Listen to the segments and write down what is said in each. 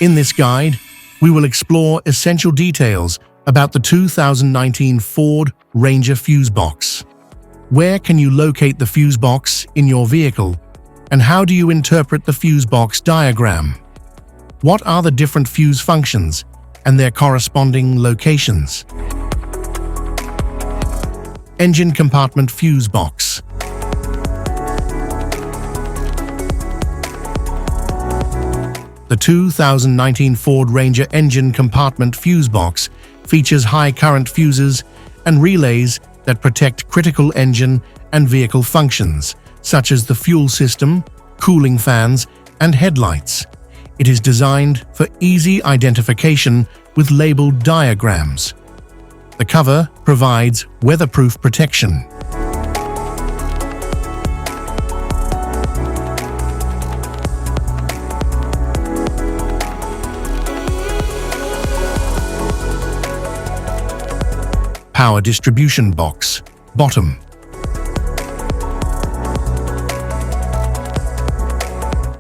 In this guide, we will explore essential details about the 2019 Ford Ranger fuse box. Where can you locate the fuse box in your vehicle, and how do you interpret the fuse box diagram? What are the different fuse functions and their corresponding locations? Engine compartment fuse box. The 2019 Ford Ranger engine compartment fuse box features high-current fuses and relays that protect critical engine and vehicle functions, such as the fuel system, cooling fans, and headlights. It is designed for easy identification with labeled diagrams. The cover provides weatherproof protection. Power distribution box, bottom.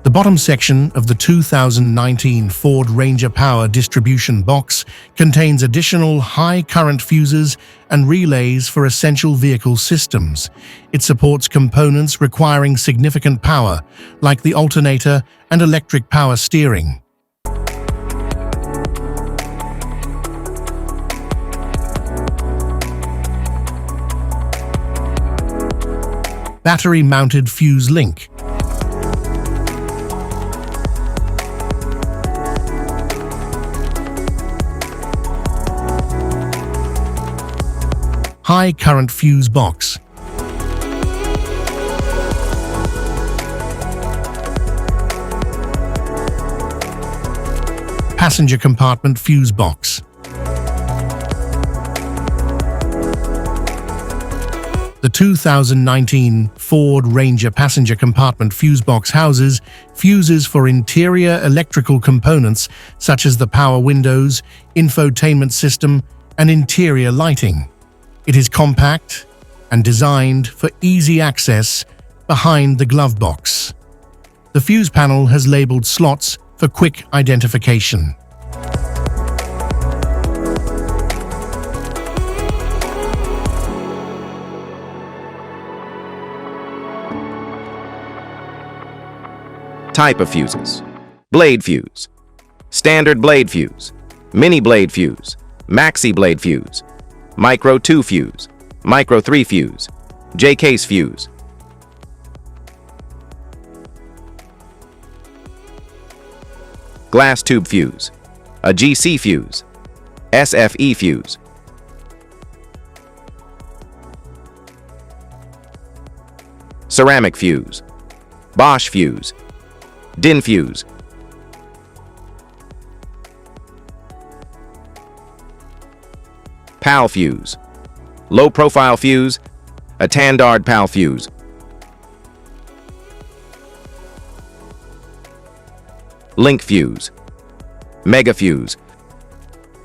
The bottom section of the 2019 Ford Ranger power distribution box contains additional high-current fuses and relays for essential vehicle systems. It supports components requiring significant power, like the alternator and electric power steering. Battery-mounted fuse link. High-current fuse box. Passenger compartment fuse box. The 2019 Ford Ranger passenger compartment fuse box houses fuses for interior electrical components such as the power windows, infotainment system, and interior lighting. It is compact and designed for easy access behind the glove box. The fuse panel has labeled slots for quick identification. Type of fuses: blade fuse, standard blade fuse, mini blade fuse, maxi blade fuse, micro 2 fuse, micro 3 fuse, J-case fuse. Glass tube fuse, a GC fuse, SFE fuse. Ceramic fuse, Bosch fuse, DIN fuse. PAL fuse, low profile fuse, a Tandard PAL fuse. Link fuse, mega fuse,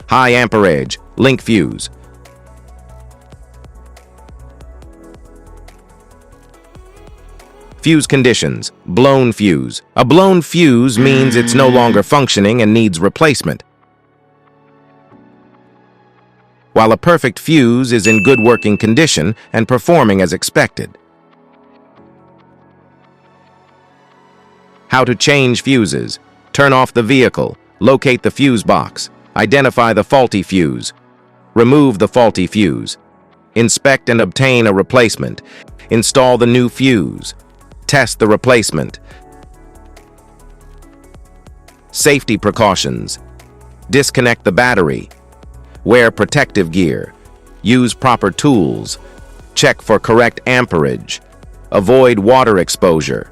high amperage, link fuse. Fuse conditions: blown fuse. A blown fuse means it's no longer functioning and needs replacement, while a perfect fuse is in good working condition and performing as expected. How to change fuses: turn off the vehicle, locate the fuse box, identify the faulty fuse, remove the faulty fuse, inspect and obtain a replacement, install the new fuse, test the replacement. Safety precautions: disconnect the battery, wear protective gear, use proper tools, check for correct amperage, avoid water exposure.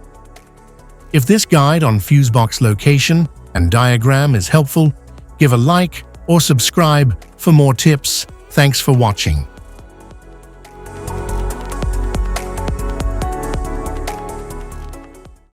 If this guide on fuse box location and diagram is helpful, give a like or subscribe for more tips. Thanks for watching.